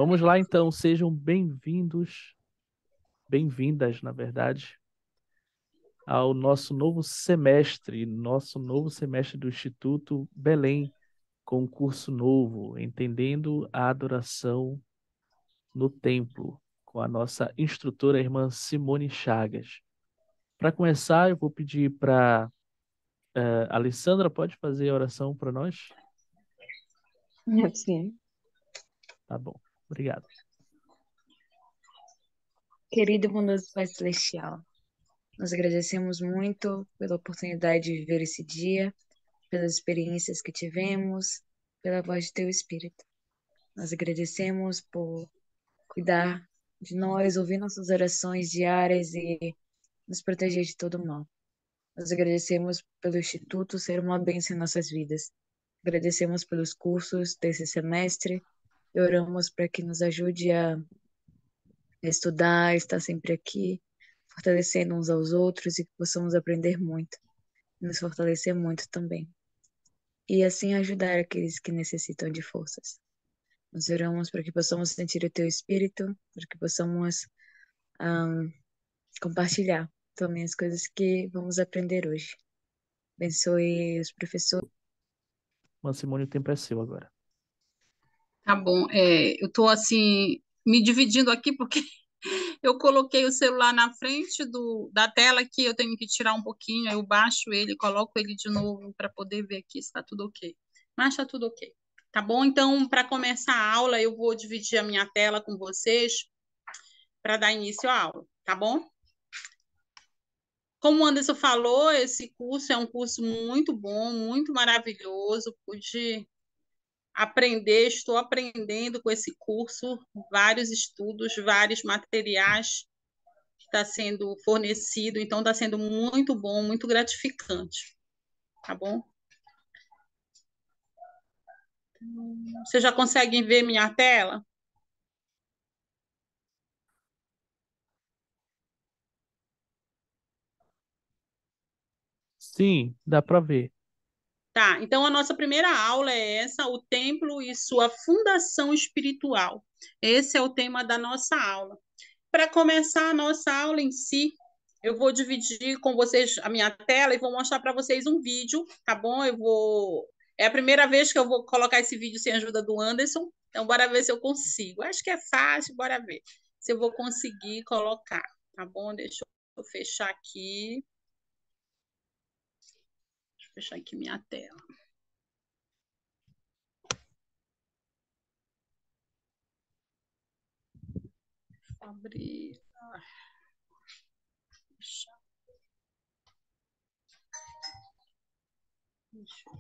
Vamos lá, então, sejam bem-vindos, bem-vindas, na verdade, ao nosso novo semestre do Instituto Belém, com um curso novo, Entendendo a Adoração no Templo, com a nossa instrutora, a irmã Simone Chagas. Para começar, eu vou pedir para a Alessandra, pode fazer a oração para nós? Sim. Tá bom, obrigado. Querido e bondoso Pai Celestial, nós agradecemos muito pela oportunidade de viver esse dia, pelas experiências que tivemos, pela voz de Teu Espírito. Nós agradecemos por cuidar de nós, ouvir nossas orações diárias e nos proteger de todo mal. Nós agradecemos pelo Instituto ser uma bênção em nossas vidas. Agradecemos pelos cursos desse semestre e oramos para que nos ajude a estudar, estar sempre aqui, fortalecendo uns aos outros e que possamos aprender muito, nos fortalecer muito também. E assim ajudar aqueles que necessitam de forças. Nós oramos para que possamos sentir o Teu Espírito, para que possamos ahm, compartilhar também as coisas que vamos aprender hoje. Abençoe os professores. Irmã Simone, o tempo é seu agora. Tá bom. Eu estou assim me dividindo aqui porque eu coloquei o celular na frente da tela aqui, eu tenho que tirar um pouquinho, aí eu baixo ele, coloco ele de novo para poder ver aqui se está tudo ok. Mas está tudo ok. Tá bom? Então, para começar a aula, eu vou dividir a minha tela com vocês para dar início à aula, tá bom? Como o Anderson falou, esse curso é um curso muito bom, muito maravilhoso. Pude aprender, estou aprendendo com esse curso, vários estudos, vários materiais que está sendo fornecido, então está sendo muito bom, muito gratificante, tá bom? Vocês já conseguem ver minha tela? Sim, dá para ver. Tá, então a nossa primeira aula é essa, o templo e sua fundação espiritual. Esse é o tema da nossa aula. Para começar a nossa aula em si, eu vou dividir com vocês a minha tela e vou mostrar para vocês um vídeo, tá bom? É a primeira vez que eu vou colocar esse vídeo sem a ajuda do Anderson, então bora ver se eu consigo. Acho que é fácil, bora ver se eu vou conseguir colocar, tá bom? Deixa eu fechar aqui. Deixa eu fechar aqui minha tela. Abrir. Fechar. Deixa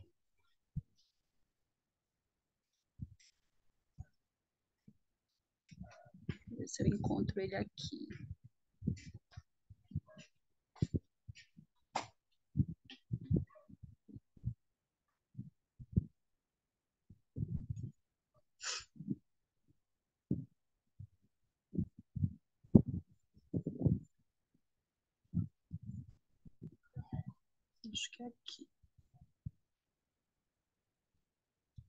eu ver se eu encontro ele aqui. Acho que é aqui.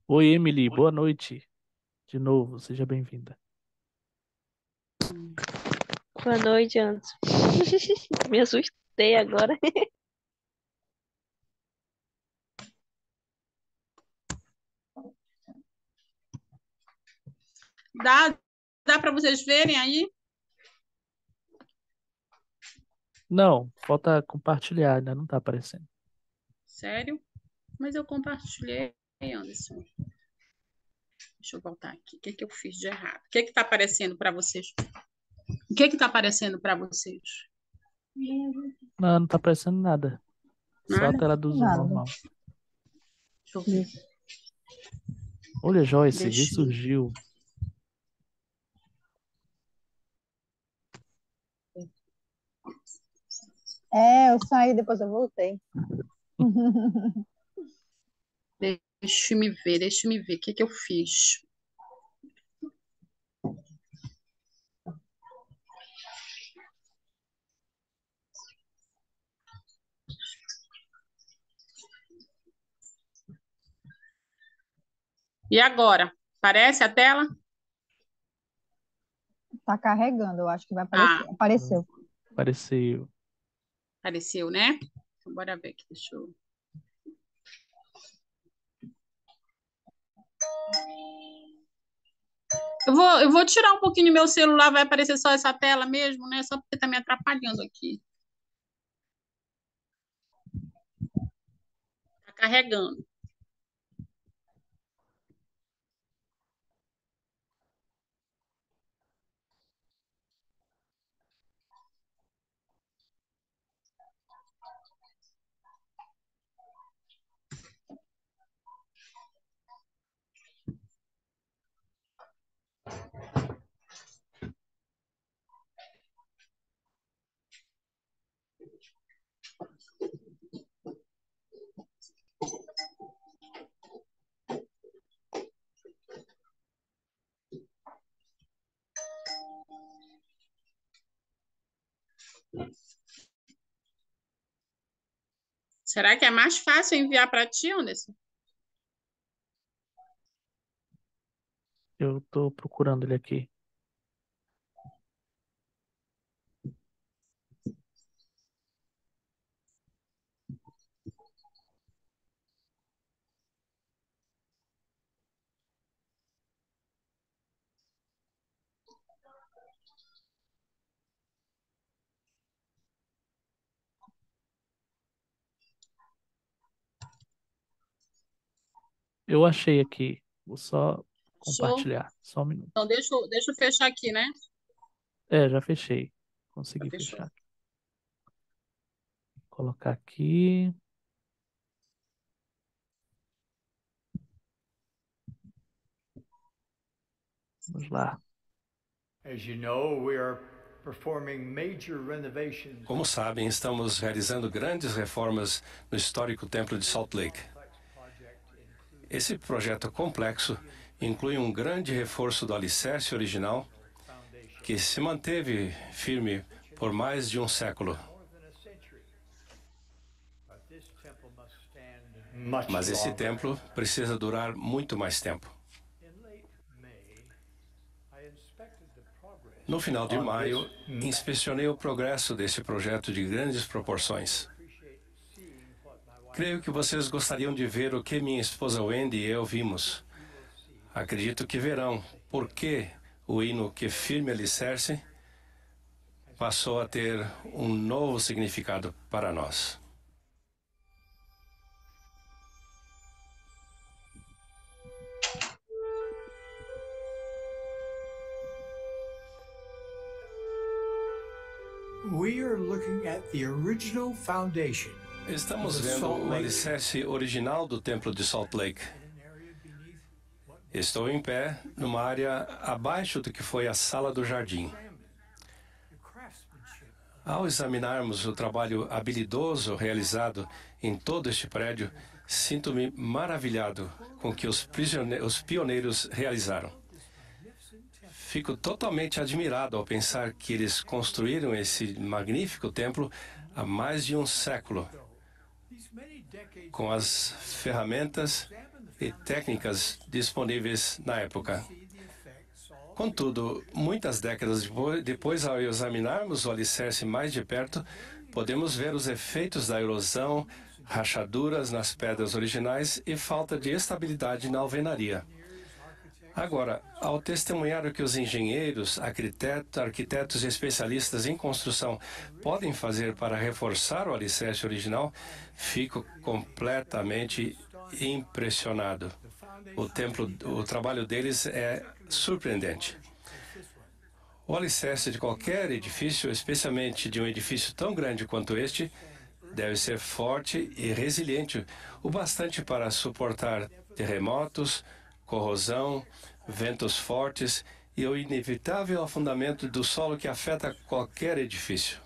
Oi, Emily, boa noite. De novo, seja bem-vinda. Boa noite, Anderson. Me assustei agora. Dá para vocês verem aí? Não, falta compartilhar, ainda não tá aparecendo. Sério? Mas eu compartilhei, Anderson. Deixa eu voltar aqui. O que que eu fiz de errado? O que está aparecendo para vocês? O que está aparecendo para vocês? Não, não tá aparecendo nada. Só a Nada? tela do Zoom Nada. normal. Deixa eu ver. Olha, Joyce, Deixa eu... ressurgiu. Eu saí, depois eu voltei. Deixa me ver. O que que eu fiz? E agora? Aparece a tela? Tá carregando, eu acho que vai Ah, aparecer. Apareceu. Apareceu. apareceu, né? Então, bora ver aqui, deixa eu... Eu vou tirar um pouquinho do meu celular, vai aparecer só essa tela mesmo, né? Só porque tá me atrapalhando aqui. Tá carregando. Será que é mais fácil enviar para ti, Anderson? Eu tô procurando ele aqui. Eu achei aqui. Vou só Show. compartilhar. Só um minuto. Então, deixa eu fechar aqui, né? Já fechei. Já Consegui fechou. fechar. Colocar aqui. Vamos lá. Como sabem, estamos realizando grandes reformas no histórico Templo de Salt Lake. Esse projeto complexo inclui um grande reforço do alicerce original, que se manteve firme por mais de um século. Mas esse templo precisa durar muito mais tempo. No final de maio, inspecionei o progresso desse projeto de grandes proporções. Creio que vocês gostariam de ver o que minha esposa Wendy e eu vimos. Acredito que verão por que o hino Que Firme Alicerce passou a ter um novo significado para nós. Estamos vendo o alicerce original do Templo de Salt Lake. Estou em pé numa área abaixo do que foi a Sala do Jardim. Ao examinarmos o trabalho habilidoso realizado em todo este prédio, sinto-me maravilhado com o que os pioneiros realizaram. Fico totalmente admirado ao pensar que eles construíram esse magnífico templo há mais de um século, com as ferramentas e técnicas disponíveis na época. Contudo, muitas décadas depois, ao examinarmos o alicerce mais de perto, podemos ver os efeitos da erosão, rachaduras nas pedras originais e falta de estabilidade na alvenaria. Agora, ao testemunhar o que os engenheiros, arquitetos e especialistas em construção podem fazer para reforçar o alicerce original, fico completamente impressionado. O trabalho deles é surpreendente. O alicerce de qualquer edifício, especialmente de um edifício tão grande quanto este, deve ser forte e resiliente o bastante para suportar terremotos, corrosão, ventos fortes e o inevitável afundamento do solo que afeta qualquer edifício.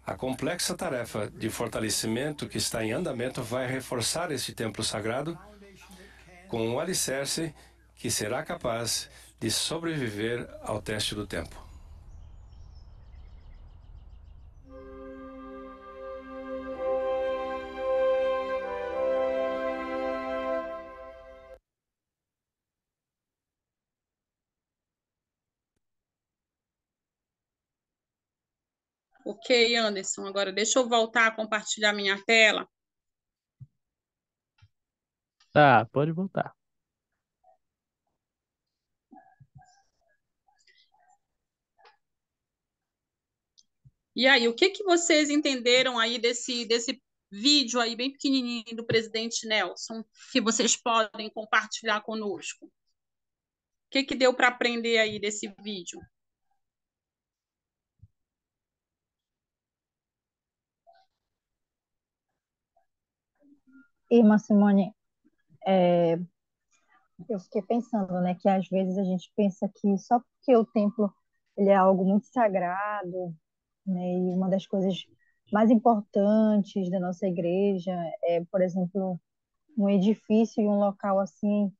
A complexa tarefa de fortalecimento que está em andamento vai reforçar este templo sagrado com um alicerce que será capaz de sobreviver ao teste do tempo. Ok, Anderson. Agora deixa eu voltar a compartilhar minha tela. Tá, pode voltar. E aí, o que que vocês entenderam aí desse vídeo aí bem pequenininho do presidente Nelson, que vocês podem compartilhar conosco? O que que deu para aprender aí desse vídeo? Irmã Simone, é, eu fiquei pensando, né, que às vezes a gente pensa que só porque o templo ele é algo muito sagrado, né, e uma das coisas mais importantes da nossa igreja é, por exemplo, um edifício e um local assim,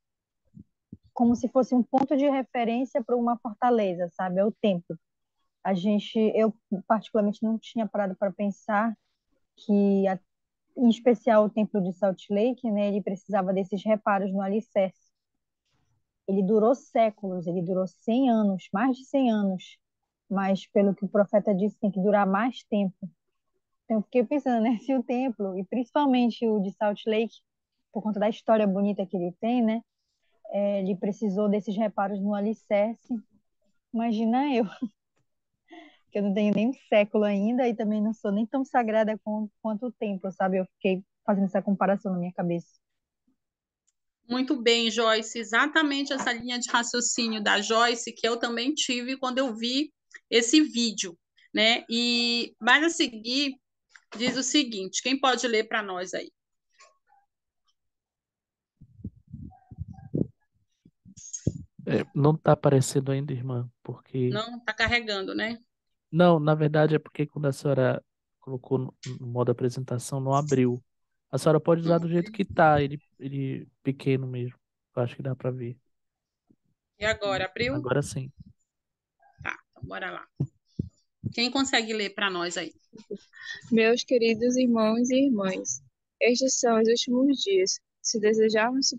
como se fosse um ponto de referência para uma fortaleza, sabe? É o templo. Eu particularmente não tinha parado para pensar que, em especial o templo de Salt Lake, né, ele precisava desses reparos no alicerce. Ele durou séculos, ele durou 100 anos, mais de 100 anos, mas pelo que o profeta disse, tem que durar mais tempo. Então, eu fiquei pensando, né, se o templo, e principalmente o de Salt Lake, por conta da história bonita que ele tem, né, ele precisou desses reparos no alicerce. Imagina eu, que eu não tenho nem um século ainda e também não sou nem tão sagrada quanto o templo, sabe? Eu fiquei fazendo essa comparação na minha cabeça. Muito bem, Joyce. Exatamente essa linha de raciocínio da Joyce que eu também tive quando eu vi esse vídeo, né? Mas a seguir diz o seguinte: quem pode ler para nós aí? Não está aparecendo ainda, irmã, porque... Não, está carregando, né? Não, na verdade é porque quando a senhora colocou no modo apresentação, não abriu. A senhora pode usar do jeito que tá, ele pequeno mesmo. Eu acho que dá para ver. E agora, abriu? Agora sim. Tá, então bora lá. Quem consegue ler para nós aí? Meus queridos irmãos e irmãs, estes são os últimos dias. Se desejarmos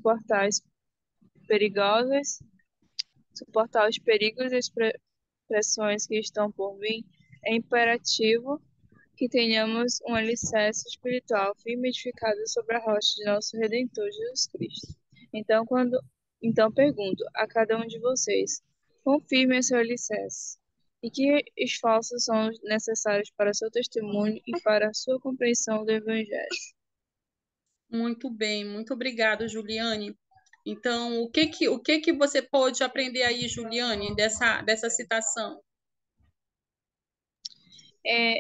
perigosas, suportar os perigos e as pressões que estão por vir, é imperativo que tenhamos um alicerce espiritual firme edificado sobre a rocha de nosso Redentor Jesus Cristo. Então pergunto a cada um de vocês, confirme o seu alicerce. E que esforços são necessários para seu testemunho e para a sua compreensão do Evangelho? Muito bem, muito obrigada, Juliane. Então, o que que você pôde aprender aí, Juliane, dessa citação?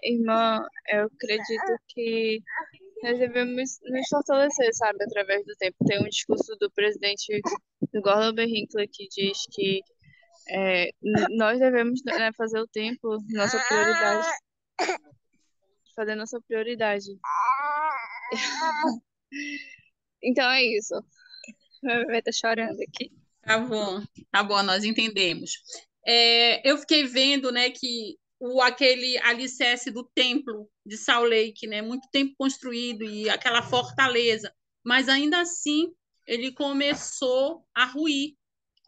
Irmã, eu acredito que nós devemos nos fortalecer, sabe, através do tempo. Tem um discurso do presidente do Gordon Hinckley que diz que nós devemos, né, fazer o tempo nossa prioridade, fazer nossa prioridade. Então é isso. Meu bebê tá chorando aqui. Tá bom, nós entendemos. Eu fiquei vendo, né, que aquele alicerce do templo de Salt Lake, né, muito tempo construído e aquela fortaleza, mas ainda assim ele começou a ruir,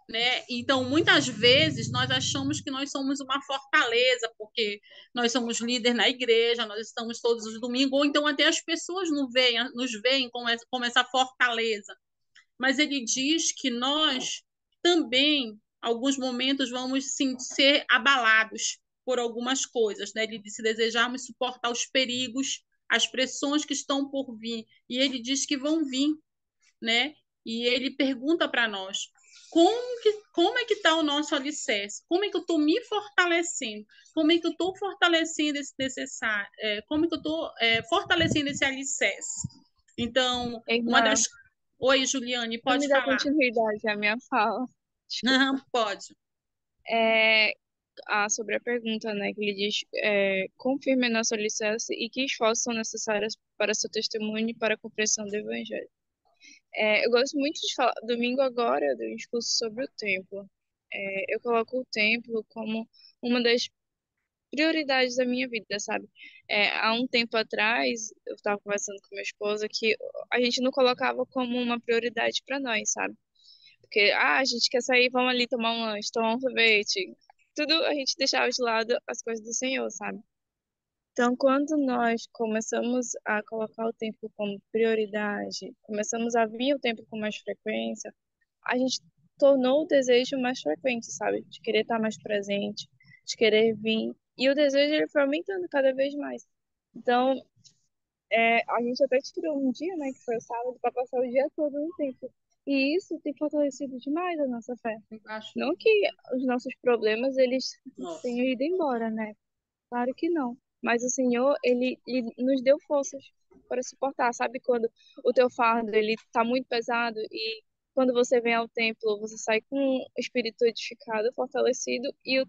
né? Então, muitas vezes nós achamos que nós somos uma fortaleza porque nós somos líder na igreja, nós estamos todos os domingos, ou então até as pessoas nos veem como essa fortaleza, mas ele diz que nós também, alguns momentos, vamos sim, ser abalados por algumas coisas, né? Ele disse desejarmos suportar os perigos, as pressões que estão por vir, e ele diz que vão vir, né? E ele pergunta para nós, como é que está o nosso alicerce? Como é que eu estou me fortalecendo? Como é que eu estou fortalecendo esse necessário? Como é que eu estou fortalecendo esse alicerce? Então, uma Irmã, das... Oi, Juliane, não me pode dá falar. continuidade à minha fala. Não, pode. É, sobre a pergunta, né, que ele diz, confirme nosso alicerce e que esforços são necessários para seu testemunho e para a compreensão do Evangelho. Eu gosto muito de falar, domingo agora, eu dei um discurso sobre o templo. Eu coloco o templo como uma das prioridades da minha vida, sabe? Há um tempo atrás, eu estava conversando com minha esposa que a gente não colocava como uma prioridade para nós, sabe? Porque, a gente quer sair, vamos ali tomar um lanche, tomar um sorvete. Tudo a gente deixava de lado as coisas do Senhor, sabe? Então, quando nós começamos a colocar o tempo como prioridade, começamos a vir o tempo com mais frequência, a gente tornou o desejo mais frequente, sabe? De querer estar mais presente, de querer vir. E o desejo ele foi aumentando cada vez mais. Então, a gente até tirou um dia, né, que foi o sábado, para passar o dia todo no templo. E isso tem fortalecido demais a nossa fé. Não que os nossos problemas eles tenham ido embora, né? Claro que não. Mas o Senhor, ele nos deu forças para suportar. Sabe quando o teu fardo ele tá muito pesado e quando você vem ao templo, você sai com o espírito edificado, fortalecido e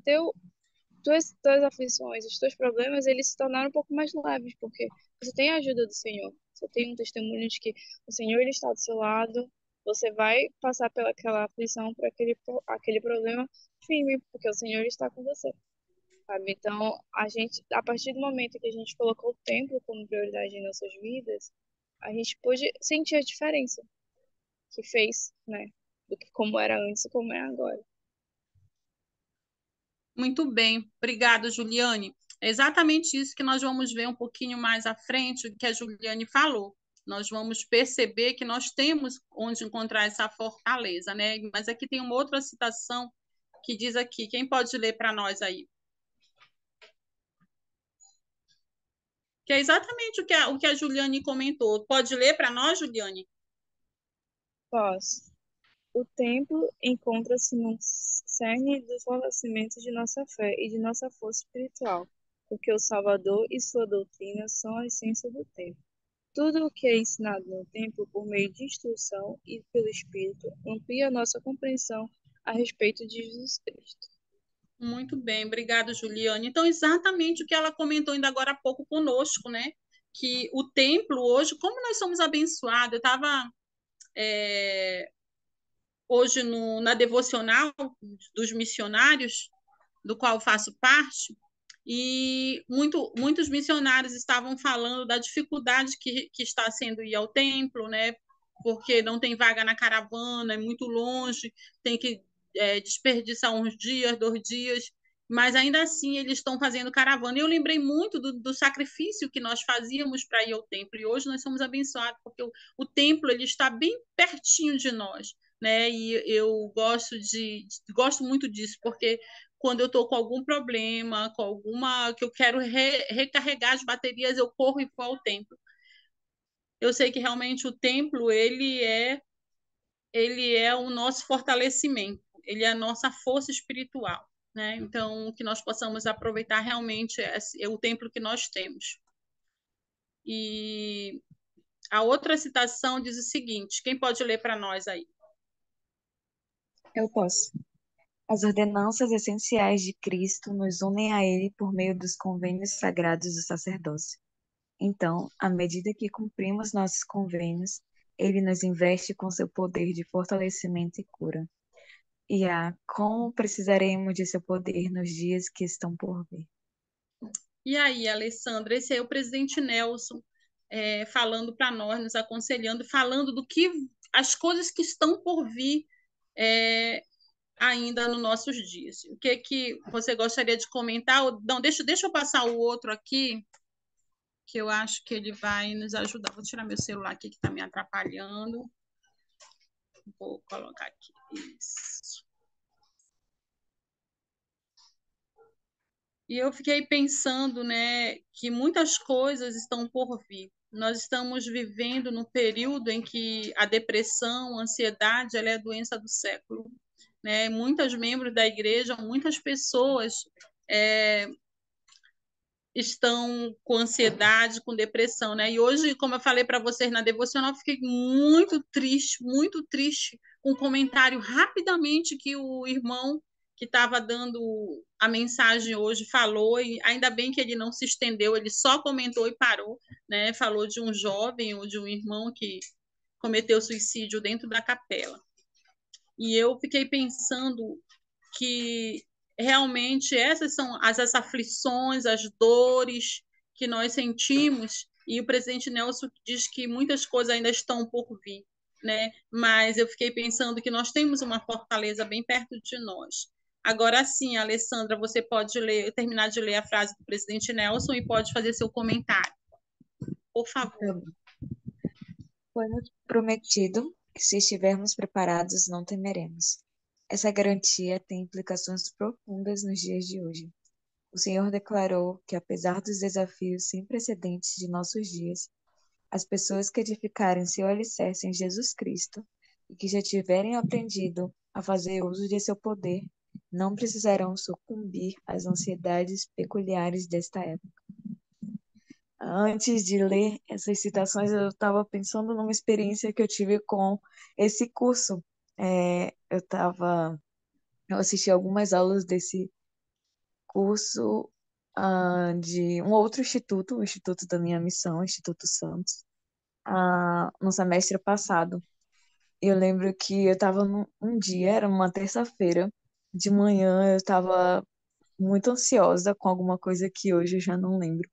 tuas aflições, os teus problemas, eles se tornaram um pouco mais leves, porque você tem a ajuda do Senhor. Você tem um testemunho de que o Senhor ele está do seu lado. Você vai passar pelaquela aflição, por aquele problema firme, porque o Senhor está com você. Sabe? Então, a partir do momento que a gente colocou o templo como prioridade em nossas vidas, a gente pôde sentir a diferença que fez, né? Do que como era antes e como é agora. Muito bem, obrigada, Juliane. É exatamente isso que nós vamos ver um pouquinho mais à frente, o que a Juliane falou. Nós vamos perceber que nós temos onde encontrar essa fortaleza, né? Mas aqui tem uma outra citação que diz aqui, quem pode ler para nós aí? Que é exatamente o que a Juliane comentou. Pode ler para nós, Juliane? Posso. O templo encontra-se no cerne do fortalecimento de nossa fé e de nossa força espiritual, porque o Salvador e sua doutrina são a essência do templo. Tudo o que é ensinado no templo por meio de instrução e pelo Espírito amplia nossa compreensão a respeito de Jesus Cristo. Muito bem, obrigada, Juliane. Então, exatamente o que ela comentou ainda agora há pouco conosco, né? Que o templo hoje, como nós somos abençoados, eu estava hoje na devocional dos missionários, do qual faço parte, e muitos missionários estavam falando da dificuldade que está sendo ir ao templo, né? Porque não tem vaga na caravana, é muito longe, tem que desperdiçar uns dias, 2 dias, mas ainda assim eles estão fazendo caravana. E eu lembrei muito do sacrifício que nós fazíamos para ir ao templo, e hoje nós somos abençoados, porque o templo ele está bem pertinho de nós, né? E eu gosto muito disso, porque quando eu estou com algum problema, com alguma que eu quero recarregar as baterias, eu corro e vou ao templo. Eu sei que realmente o templo ele é o nosso fortalecimento, ele é a nossa força espiritual, né? Então, que nós possamos aproveitar realmente o templo que nós temos. E a outra citação diz o seguinte, quem pode ler para nós aí? Eu posso. As ordenanças essenciais de Cristo nos unem a Ele por meio dos convênios sagrados do sacerdócio. Então, à medida que cumprimos nossos convênios, Ele nos investe com seu poder de fortalecimento e cura. E como precisaremos de seu poder nos dias que estão por vir. E aí, Alessandra, esse é o presidente Nelson falando para nós, nos aconselhando, falando do que as coisas que estão por vir ainda nos nossos dias. O que você gostaria de comentar? Não, deixa eu passar o outro aqui, que eu acho que ele vai nos ajudar. Vou tirar meu celular aqui que está me atrapalhando. Vou colocar aqui. Isso. E eu fiquei pensando, né, que muitas coisas estão por vir. Nós estamos vivendo num período em que a depressão, a ansiedade, ela é a doença do século, né? Muitos membros da igreja, muitas pessoas estão com ansiedade, com depressão, né? E hoje, como eu falei para vocês na devocional, fiquei muito triste com um comentário rapidamente que o irmão que estava dando a mensagem hoje falou, e ainda bem que ele não se estendeu, ele só comentou e parou, né? Falou de um jovem ou de um irmão que cometeu suicídio dentro da capela. E eu fiquei pensando que realmente essas são as aflições, as dores que nós sentimos, e o presidente Nelson diz que muitas coisas ainda estão por vir, né? Mas eu fiquei pensando que nós temos uma fortaleza bem perto de nós. Agora sim, Alessandra, você pode terminar de ler a frase do presidente Nelson e pode fazer seu comentário, por favor. Foi-nos prometido que, se estivermos preparados, não temeremos. Essa garantia tem implicações profundas nos dias de hoje. O Senhor declarou que, apesar dos desafios sem precedentes de nossos dias, as pessoas que edificarem seu alicerce em Jesus Cristo e que já tiverem aprendido a fazer uso de seu poder, não precisarão sucumbir às ansiedades peculiares desta época. Antes de ler essas citações, eu estava pensando numa experiência que eu tive com esse curso. Eu assisti algumas aulas desse curso de um outro instituto, o Instituto da Minha Missão, o Instituto Santos, no semestre passado. E eu lembro que eu estava um dia, era uma terça-feira, de manhã eu estava muito ansiosa com alguma coisa que hoje eu já não lembro,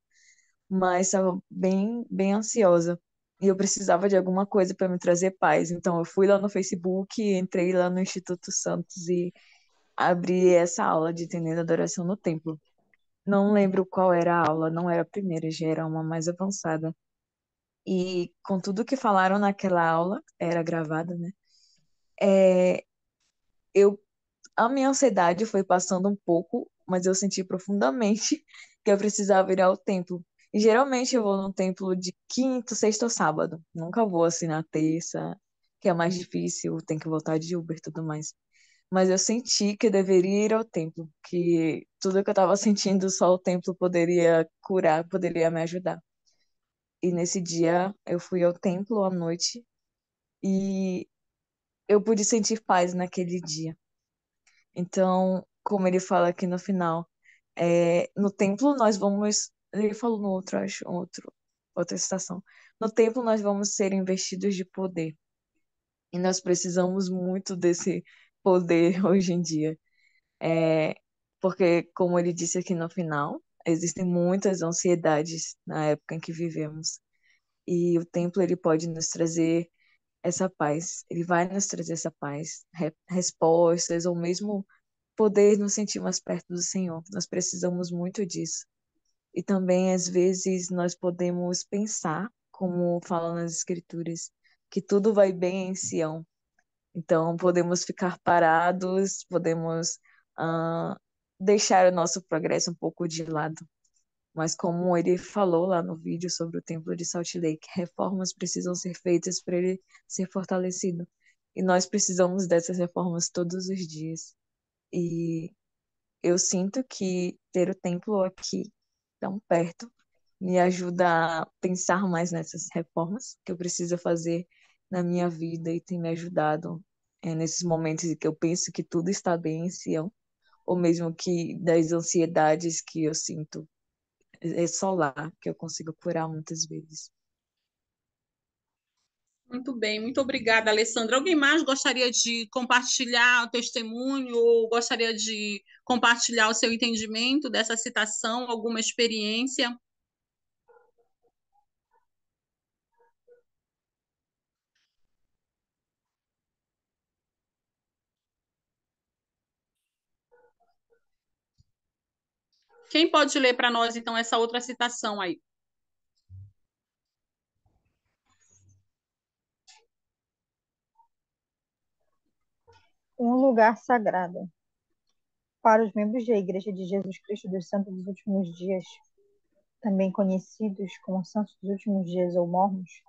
mas estava bem, bem ansiosa. E eu precisava de alguma coisa para me trazer paz. Então eu fui lá no Facebook, entrei lá no Instituto Santos e abri essa aula de Entendendo a Adoração no Templo. Não lembro qual era a aula, não era a primeira, já era uma mais avançada. E com tudo que falaram naquela aula, era gravada, né? Eu, a minha ansiedade foi passando um pouco, mas eu senti profundamente que eu precisava ir ao templo. E geralmente eu vou no templo de quinta, sexta ou sábado. Nunca vou assim na terça, que é mais difícil, tem que voltar de Uber e tudo mais. Mas eu senti que eu deveria ir ao templo, que tudo que eu estava sentindo só o templo poderia curar, poderia me ajudar. E nesse dia eu fui ao templo à noite e eu pude sentir paz naquele dia. Então, como ele fala aqui no final, no templo nós vamos. Ele falou no outro, acho, outra citação. No templo nós vamos ser investidos de poder. E nós precisamos muito desse poder hoje em dia. É, porque, como ele disse aqui no final, existem muitas ansiedades na época em que vivemos. E o templo ele pode nos trazer essa paz. Ele vai nos trazer essa paz, respostas, ou mesmo poder nos sentir mais perto do Senhor. Nós precisamos muito disso. E também, às vezes, nós podemos pensar, como fala nas Escrituras, que tudo vai bem em Sião. Então, podemos ficar parados, podemos deixar o nosso progresso um pouco de lado. Mas como ele falou lá no vídeo sobre o templo de Salt Lake, reformas precisam ser feitas para ele ser fortalecido. E nós precisamos dessas reformas todos os dias. E eu sinto que ter o templo aqui tão perto me ajuda a pensar mais nessas reformas que eu preciso fazer na minha vida e tem me ajudado nesses momentos em que eu penso que tudo está bem em Sião, ou mesmo que das ansiedades que eu sinto. É só lá que eu consigo curar muitas vezes. Muito bem, muito obrigada, Alessandra. Alguém mais gostaria de compartilhar o testemunho ou gostaria de compartilhar o seu entendimento dessa citação, alguma experiência? Quem pode ler para nós, então, essa outra citação aí? Um lugar sagrado. Para os membros da Igreja de Jesus Cristo dos Santos dos Últimos Dias, também conhecidos como Santos dos Últimos Dias ou Mormons,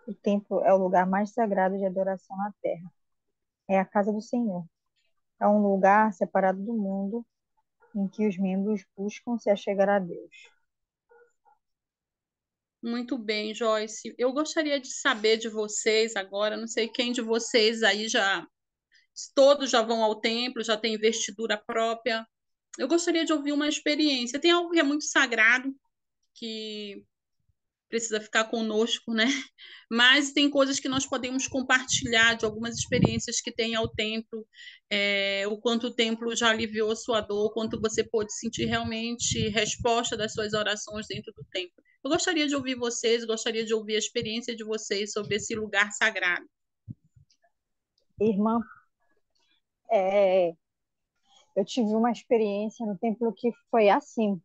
o templo é o lugar mais sagrado de adoração na terra. É a casa do Senhor. É um lugar separado do mundo em que os membros buscam se achegar a Deus. Muito bem, Joyce. Eu gostaria de saber de vocês agora, não sei quem de vocês aí todos já vão ao templo, já tem investidura própria. Eu gostaria de ouvir uma experiência. Tem algo que é muito sagrado, que precisa ficar conosco, né? Mas tem coisas que nós podemos compartilhar de algumas experiências que tem ao templo, o quanto o templo já aliviou sua dor, o quanto você pôde sentir realmente resposta das suas orações dentro do templo. Eu gostaria de ouvir vocês, gostaria de ouvir a experiência de vocês sobre esse lugar sagrado. Irmã, é, eu tive uma experiência no templo que foi assim.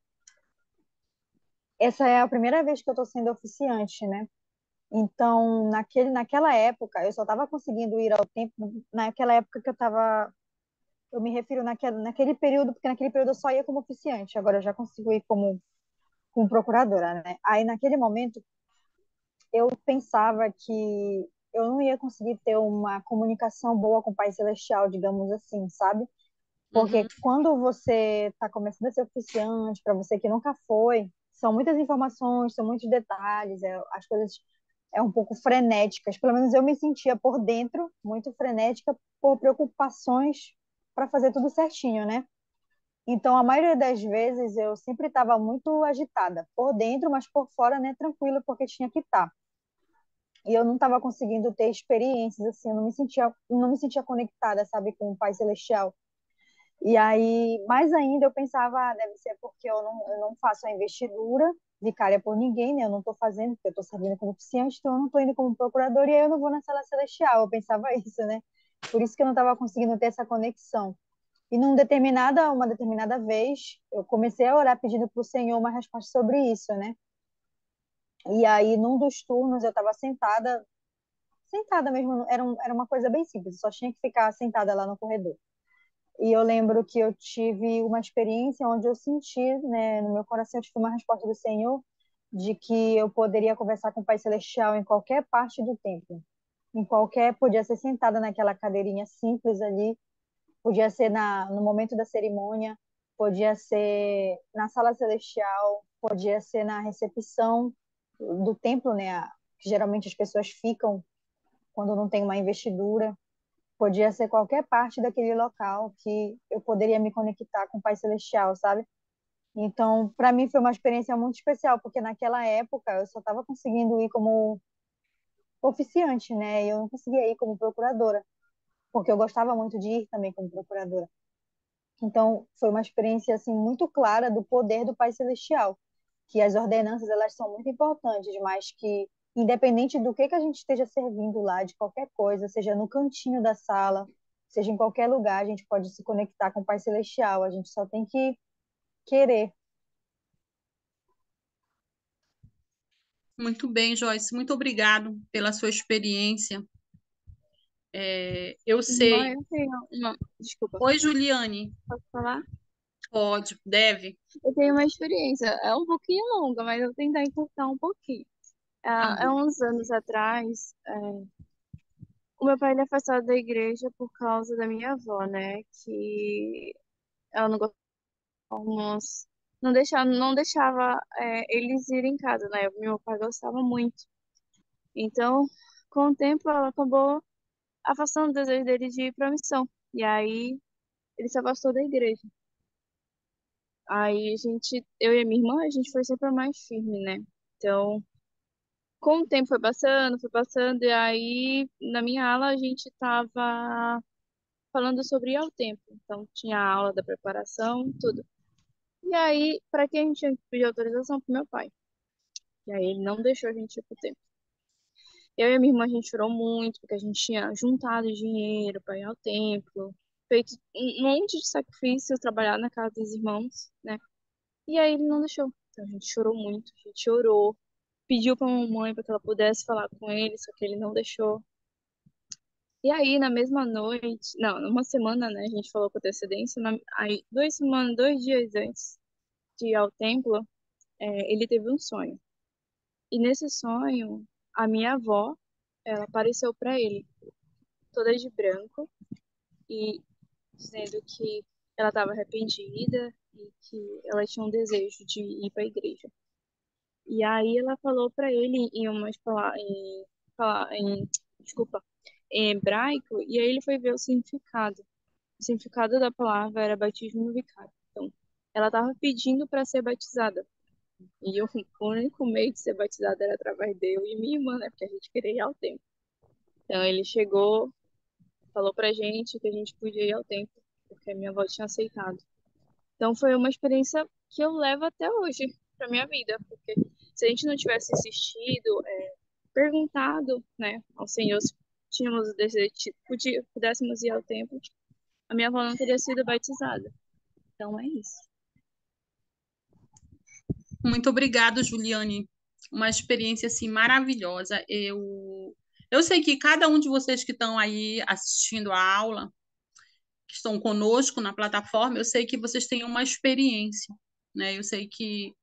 Essa é a primeira vez que eu estou sendo oficiante, né? Então, naquela época, eu só estava conseguindo ir ao templo naquela época que eu me refiro naquele período, porque naquele período eu só ia como oficiante, agora eu já consigo ir como procuradora, né? Aí, naquele momento, eu pensava que eu não ia conseguir ter uma comunicação boa com o Pai Celestial, digamos assim, sabe? Uhum. Porque quando você está começando a ser oficiante, para você que nunca foi, são muitas informações, são muitos detalhes, as coisas é um pouco frenéticas. Pelo menos eu me sentia por dentro muito frenética por preocupações para fazer tudo certinho, né? Então, a maioria das vezes eu sempre estava muito agitada por dentro, mas por fora, né, tranquila, porque tinha que estar. E eu não estava conseguindo ter experiências assim, eu não me sentia conectada, sabe, com o Pai Celestial. E aí, mais ainda, eu pensava, deve ser porque eu não faço a investidura vicária por ninguém, né? Eu não estou fazendo, porque eu estou servindo como oficiante, então eu não estou indo como procurador e aí eu não vou na sala celestial. Eu pensava isso, né? Por isso que eu não estava conseguindo ter essa conexão. E uma determinada vez, eu comecei a orar pedindo para o Senhor uma resposta sobre isso, né? E aí, num dos turnos, eu estava sentada mesmo, era uma coisa bem simples, eu só tinha que ficar sentada lá no corredor. E eu lembro que eu tive uma experiência onde eu senti, né, no meu coração, eu tive uma resposta do Senhor de que eu poderia conversar com o Pai Celestial em qualquer parte do templo. Podia ser sentada naquela cadeirinha simples ali, podia ser no momento da cerimônia, podia ser na sala celestial, podia ser na recepção do templo, né, que geralmente as pessoas ficam quando não tem uma investidura. Podia ser qualquer parte daquele local que eu poderia me conectar com o Pai Celestial, sabe? Então, para mim foi uma experiência muito especial, porque naquela época eu só estava conseguindo ir como oficiante, né? E eu não conseguia ir como procuradora, porque eu gostava muito de ir também como procuradora. Então, foi uma experiência assim muito clara do poder do Pai Celestial, que as ordenanças elas são muito importantes, mas que independente do que a gente esteja servindo lá, de qualquer coisa, seja no cantinho da sala, seja em qualquer lugar, a gente pode se conectar com o Pai Celestial. A gente só tem que querer. Muito bem, Joyce. Muito obrigado pela sua experiência. Eu Irmã, sei. eu tenho uma. Desculpa, Oi, Juliane. posso falar? Pode, deve. Eu tenho uma experiência, é um pouquinho longa, mas eu vou tentar encurtar um pouquinho. Tá Há bom. uns anos atrás, o meu pai ele é afastado da igreja por causa da minha avó, né? Que ela não gostava, não deixava eles irem em casa, né? Meu pai gostava muito. Então, com o tempo, ela acabou afastando o desejo dele de ir para a missão. E aí, ele se afastou da igreja. Aí, eu e a minha irmã, a gente foi sempre a mais firme, né? Então, com o tempo foi passando, e aí, na minha aula, a gente tava falando sobre ir ao tempo. Então, tinha a aula da preparação, tudo. E aí, para quem a gente tinha que pedir autorização? Pro meu pai. E aí, ele não deixou a gente ir pro tempo. Eu e a minha irmã, a gente chorou muito, porque a gente tinha juntado dinheiro para ir ao templo, feito um monte de sacrifício, trabalhar na casa dos irmãos, né? E aí ele não deixou. Então a gente chorou muito, a gente orou, pediu pra mamãe para que ela pudesse falar com ele, só que ele não deixou. E aí, na mesma noite, não, numa semana, né, a gente falou com antecedência, aí 2 semanas, 2 dias antes de ir ao templo, ele teve um sonho. E nesse sonho, a minha avó, ela apareceu para ele, toda de branco, e dizendo que ela estava arrependida e que ela tinha um desejo de ir para a igreja. E aí ela falou para ele em umas palavras, desculpa, em hebraico, e aí ele foi ver o significado. O significado da palavra era batismo no vicário. Então, ela estava pedindo para ser batizada. E o único meio de ser batizada era através de eu e minha irmã, né? Porque a gente queria ir ao templo. Então, ele chegou, falou pra gente que a gente podia ir ao templo, porque a minha avó tinha aceitado. Então foi uma experiência que eu levo até hoje para minha vida, porque se a gente não tivesse insistido, perguntado, né, ao Senhor se tínhamos o desejo, pudéssemos ir ao templo, a minha avó não teria sido batizada. Então é isso. Muito obrigado, Juliane. Uma experiência assim maravilhosa. Eu sei que cada um de vocês que estão aí assistindo a aula, que estão conosco na plataforma, eu sei que vocês têm uma experiência, né? Eu sei que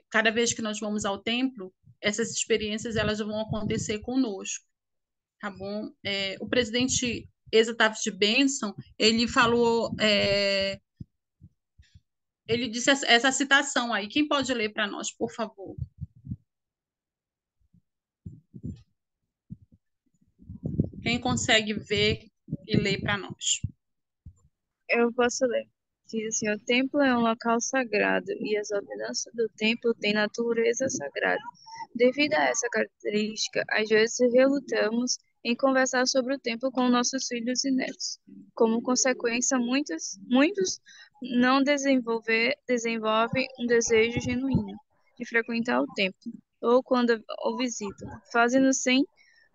cada vez que nós vamos ao templo, essas experiências elas vão acontecer conosco, tá bom? O presidente Exatav Benson, ele falou, ele disse essa citação aí. Quem pode ler para nós, por favor? Quem consegue ver e ler para nós? Eu posso ler. Diz assim: o templo é um local sagrado e as ordenanças do templo têm natureza sagrada. Devido a essa característica, às vezes relutamos em conversar sobre o templo com nossos filhos e netos. Como consequência, muitos não desenvolvem um desejo genuíno de frequentar o templo, ou quando o visitam, fazendo sem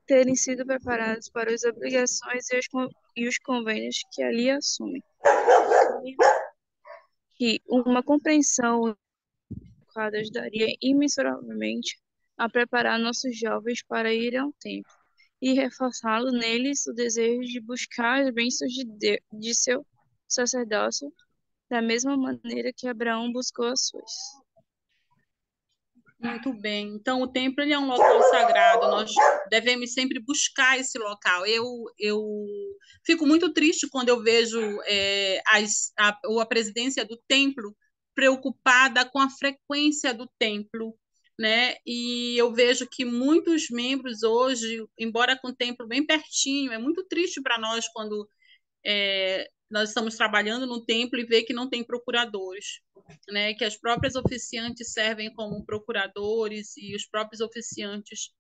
terem sido preparados para as obrigações e os convênios que ali assumem. Que uma compreensão adequada ajudaria imensuravelmente a preparar nossos jovens para ir ao templo e reforçá-lo neles o desejo de buscar as bênçãos de seu sacerdócio da mesma maneira que Abraão buscou as suas. Muito bem. Então, o templo ele é um local sagrado. Nós devemos sempre buscar esse local. Eu fico muito triste quando eu vejo a presidência do templo preocupada com a frequência do templo, né? E eu vejo que muitos membros hoje, embora com o templo bem pertinho, é muito triste para nós quando nós estamos trabalhando no templo e ver que não tem procuradores, né? Que as próprias oficiantes servem como procuradores e os próprios oficiantes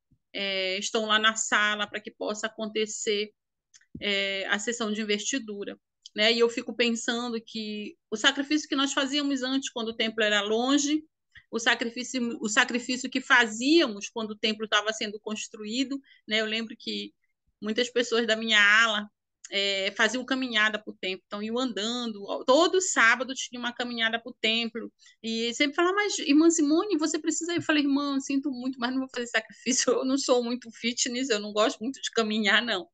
estão lá na sala para que possa acontecer a sessão de investidura. Né? E eu fico pensando que o sacrifício que nós fazíamos antes, quando o templo era longe, o sacrifício que fazíamos quando o templo estava sendo construído, né? Eu lembro que muitas pessoas da minha ala faziam caminhada para o templo, então iam andando, todo sábado tinha uma caminhada para o templo, e sempre falava, mas irmã Simone, você precisa ir? Eu falei, irmã, sinto muito, mas não vou fazer sacrifício, eu não sou muito fitness, eu não gosto muito de caminhar, não.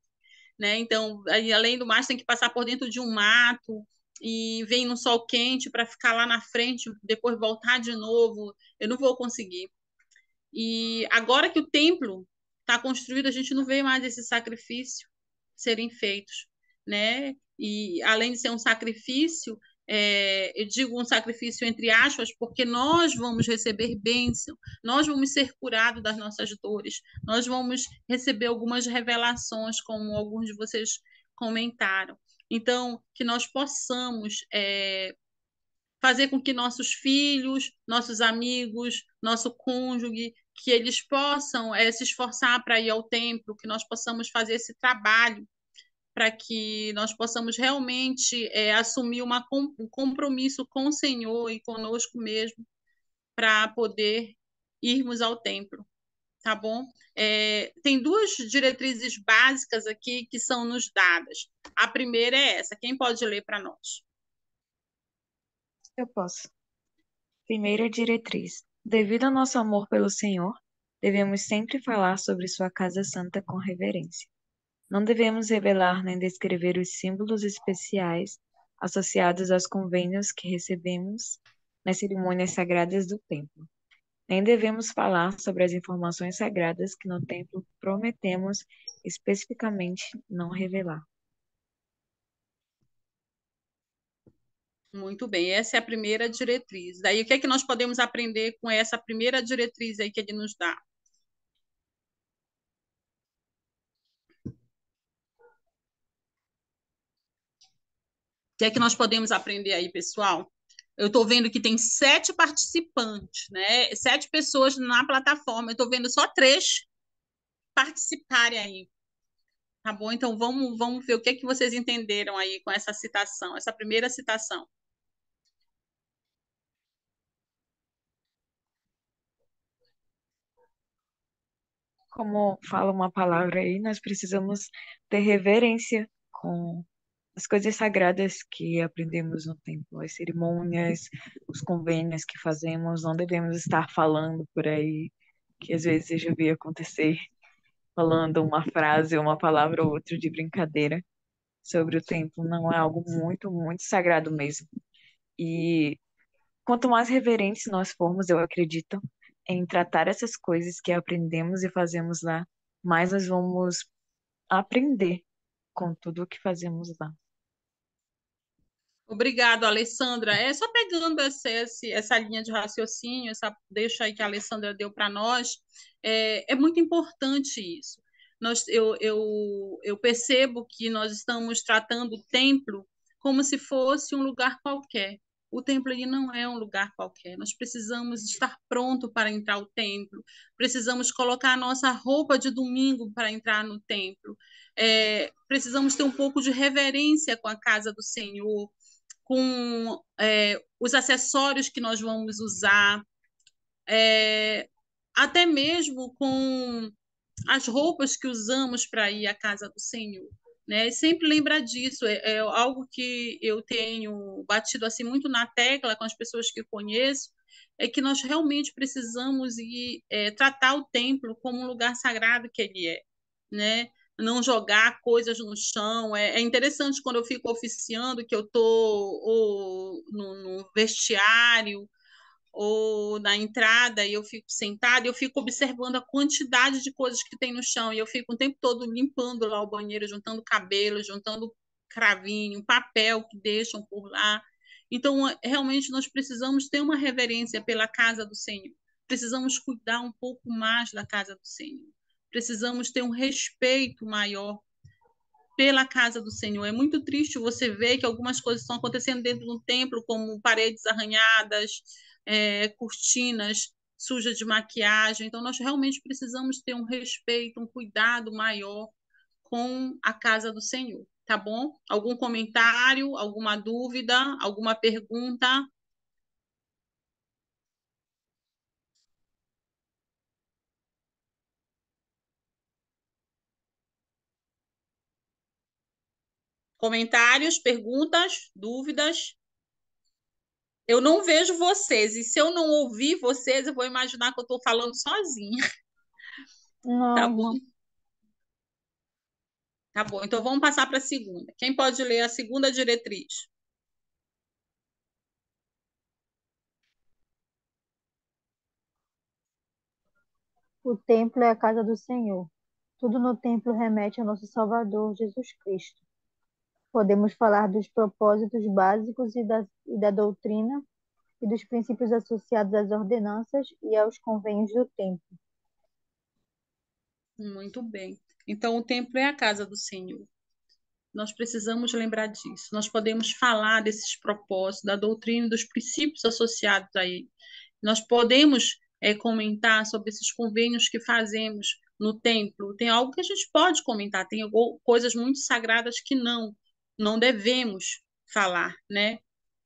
Né? Então, aí, além do mais, tem que passar por dentro de um mato e vem no sol quente para ficar lá na frente, depois voltar de novo. Eu não vou conseguir. E agora que o templo está construído, a gente não vê mais esse sacrifício serem feitos, né? E além de ser um sacrifício, eu digo um sacrifício entre aspas, porque nós vamos receber bênção, nós vamos ser curados das nossas dores, nós vamos receber algumas revelações, como alguns de vocês comentaram. Então, que nós possamos fazer com que nossos filhos, nossos amigos, nosso cônjuge, que eles possam se esforçar para ir ao templo, que nós possamos fazer esse trabalho para que nós possamos realmente assumir um compromisso com o Senhor e conosco mesmo para poder irmos ao templo, tá bom? Tem duas diretrizes básicas aqui que são nos dadas. A primeira é essa. Quem pode ler para nós? Eu posso. Primeira diretriz. Devido ao nosso amor pelo Senhor, devemos sempre falar sobre sua casa santa com reverência. Não devemos revelar nem descrever os símbolos especiais associados aos convênios que recebemos nas cerimônias sagradas do templo. Nem devemos falar sobre as informações sagradas que no templo prometemos especificamente não revelar. Muito bem, essa é a primeira diretriz. Daí, o que é que nós podemos aprender com essa primeira diretriz aí que ele nos dá? O que é que nós podemos aprender aí, pessoal? Eu estou vendo que tem 7 participantes, né? 7 pessoas na plataforma. Eu estou vendo só 3 participarem aí. Tá bom? Então, vamos ver o que é que vocês entenderam aí com essa citação, essa primeira citação. Como fala uma palavra aí, nós precisamos ter reverência com as coisas sagradas que aprendemos no templo, as cerimônias, os convênios que fazemos, não devemos estar falando por aí, que às vezes eu já vi acontecer, falando uma frase, uma palavra ou outra de brincadeira sobre o templo. Não é algo muito, muito sagrado mesmo. E quanto mais reverentes nós formos, eu acredito, em tratar essas coisas que aprendemos e fazemos lá, mais nós vamos aprender com tudo o que fazemos lá. Obrigado, Alessandra. Só pegando essa linha de raciocínio, essa deixa aí que a Alessandra deu para nós, é muito importante isso. Eu percebo que nós estamos tratando o templo como se fosse um lugar qualquer. O templo ele não é um lugar qualquer. Nós precisamos estar pronto para entrar no templo. Precisamos colocar a nossa roupa de domingo para entrar no templo. Precisamos ter um pouco de reverência com a casa do Senhor, com os acessórios que nós vamos usar, até mesmo com as roupas que usamos para ir à casa do Senhor, né? Sempre lembrar disso, é algo que eu tenho batido assim muito na tecla com as pessoas que conheço, é que nós realmente precisamos ir tratar o templo como um lugar sagrado que ele é, né? Não jogar coisas no chão. É interessante quando eu fico oficiando, que eu estou no vestiário ou na entrada e eu fico sentada, eu fico observando a quantidade de coisas que tem no chão e eu fico o tempo todo limpando lá o banheiro, juntando cabelo, juntando cravinho, papel que deixam por lá. Então, realmente, nós precisamos ter uma reverência pela casa do Senhor. Precisamos cuidar um pouco mais da casa do Senhor. Precisamos ter um respeito maior pela casa do Senhor. É muito triste você ver que algumas coisas estão acontecendo dentro do templo, como paredes arranhadas, cortinas sujas de maquiagem. Então, nós realmente precisamos ter um respeito, um cuidado maior com a casa do Senhor, tá bom? Algum comentário, alguma dúvida, alguma pergunta? Comentários, perguntas, dúvidas? Eu não vejo vocês, e se eu não ouvir vocês, eu vou imaginar que eu estou falando sozinha. Tá bom? Não, Tá bom, então vamos passar para a segunda. Quem pode ler a segunda diretriz? o templo é a casa do Senhor. Tudo no templo remete ao nosso Salvador, Jesus Cristo. Podemos falar dos propósitos básicos e da doutrina e dos princípios associados às ordenanças e aos convênios do templo. Muito bem. Então, o templo é a casa do Senhor. Nós precisamos lembrar disso. Nós podemos falar desses propósitos, da doutrina e dos princípios associados a ele. Nós podemos comentar sobre esses convênios que fazemos no templo. Tem algo que a gente pode comentar, tem coisas muito sagradas que não devemos falar, né?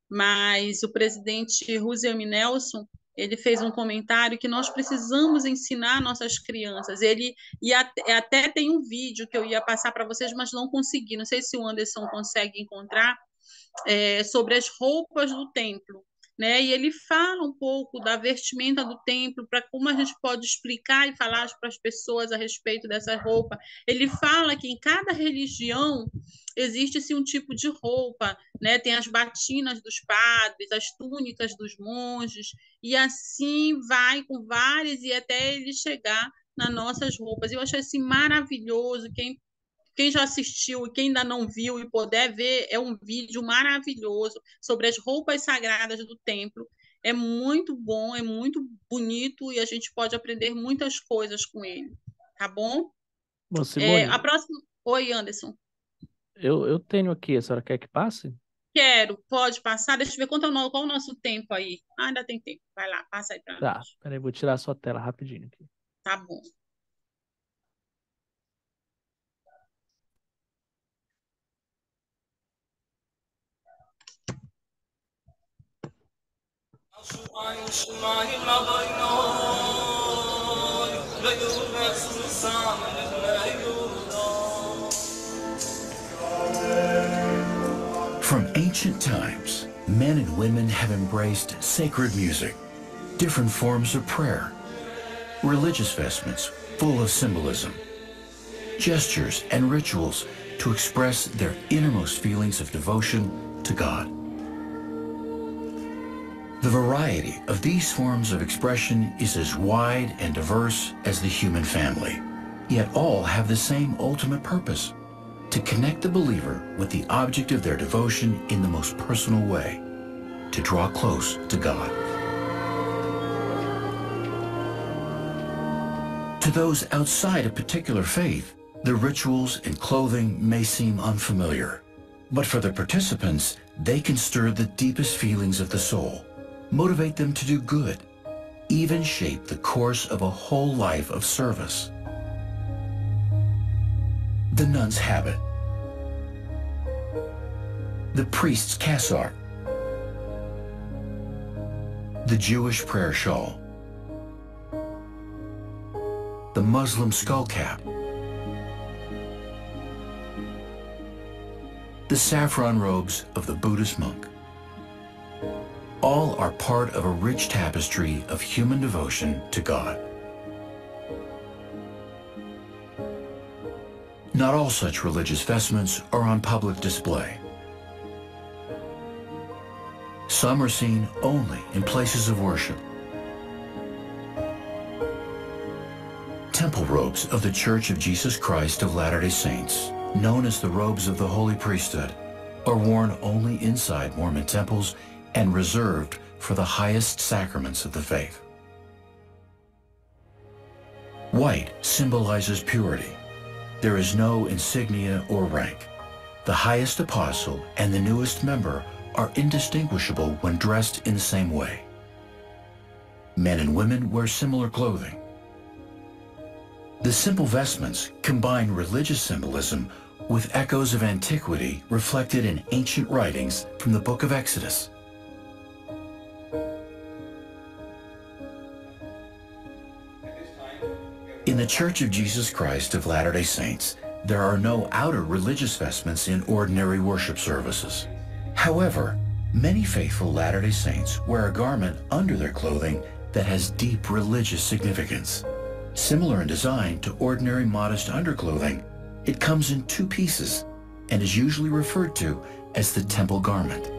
Mas o presidente Roosevelt Nelson, ele fez um comentário que nós precisamos ensinar nossas crianças. Ele até tem um vídeo que eu ia passar para vocês, mas não consegui. Não sei se o Anderson consegue encontrar, sobre as roupas do templo, né? E ele fala um pouco da vestimenta do templo, para como a gente pode explicar e falar para as pessoas a respeito dessa roupa. Ele fala que em cada religião existe um tipo de roupa, né? Tem as batinas dos padres, as túnicas dos monges, e assim vai com várias e até ele chegar nas nossas roupas. Eu achei assim maravilhoso. Quem já assistiu e quem ainda não viu e puder ver, é um vídeo maravilhoso sobre as roupas sagradas do templo. É muito bom, é muito bonito e a gente pode aprender muitas coisas com ele, tá bom? Bom, Simone, A próxima. Oi, Anderson. eu tenho aqui, a senhora quer que passe? Quero, pode passar. Deixa eu ver qual é o nosso tempo aí. Ainda tem tempo. Vai lá, passa aí para Tá, nós. peraí, vou tirar a sua tela rapidinho aqui. Tá bom. From ancient times, men and women have embraced sacred music, different forms of prayer, religious vestments full of symbolism, gestures and rituals to express their innermost feelings of devotion to God. The variety of these forms of expression is as wide and diverse as the human family, yet all have the same ultimate purpose: to connect the believer with the object of their devotion in the most personal way, to draw close to God. To those outside a particular faith, the rituals and clothing may seem unfamiliar, but for the participants, they can stir the deepest feelings of the soul, motivate them to do good, even shape the course of a whole life of service. The nun's habit, the priest's cassock, the Jewish prayer shawl, the Muslim skull cap, the saffron robes of the Buddhist monk. All are part of a rich tapestry of human devotion to God. Not all such religious vestments are on public display. Some are seen only in places of worship. Temple robes of the Church of Jesus Christ of Latter-day Saints, known as the robes of the Holy Priesthood, are worn only inside Mormon temples and reserved for the highest sacraments of the faith. White symbolizes purity. There is no insignia or rank. The highest apostle and the newest member are indistinguishable when dressed in the same way. Men and women wear similar clothing. The simple vestments combine religious symbolism with echoes of antiquity reflected in ancient writings from the Book of Exodus. In the Church of Jesus Christ of Latter-day Saints, there are no outer religious vestments in ordinary worship services. However, many faithful Latter-day Saints wear a garment under their clothing that has deep religious significance. Similar in design to ordinary modest underclothing, it comes in two pieces and is usually referred to as the temple garment.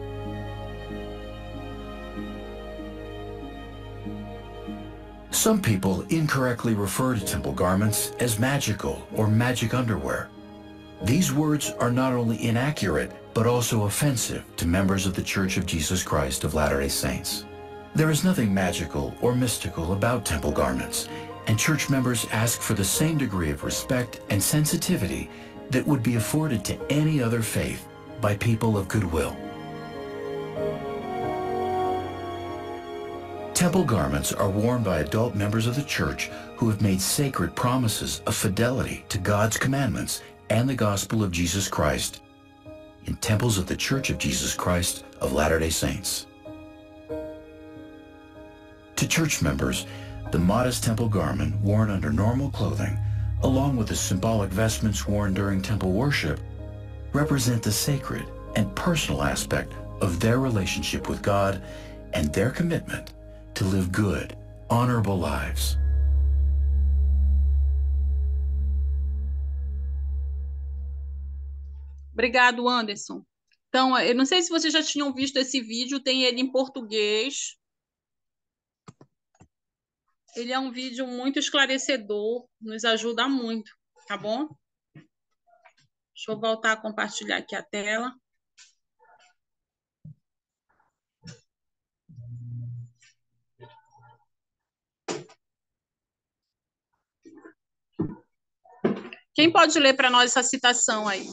Some people incorrectly refer to temple garments as magical or magic underwear. These words are not only inaccurate, but also offensive to members of the Church of Jesus Christ of Latter-day Saints. There is nothing magical or mystical about temple garments, and church members ask for the same degree of respect and sensitivity that would be afforded to any other faith by people of goodwill. Temple garments are worn by adult members of the church who have made sacred promises of fidelity to God's commandments and the gospel of Jesus Christ in temples of the Church of Jesus Christ of Latter-day Saints. To church members, the modest temple garment worn under normal clothing, along with the symbolic vestments worn during temple worship, represent the sacred and personal aspect of their relationship with God and their commitment to live good, honorable lives. Obrigado, Anderson. Então, eu não sei se vocês já tinham visto esse vídeo, tem ele em português. Ele é um vídeo muito esclarecedor, nos ajuda muito, tá bom? Deixa eu voltar a compartilhar aqui a tela. Quem pode ler para nós essa citação aí?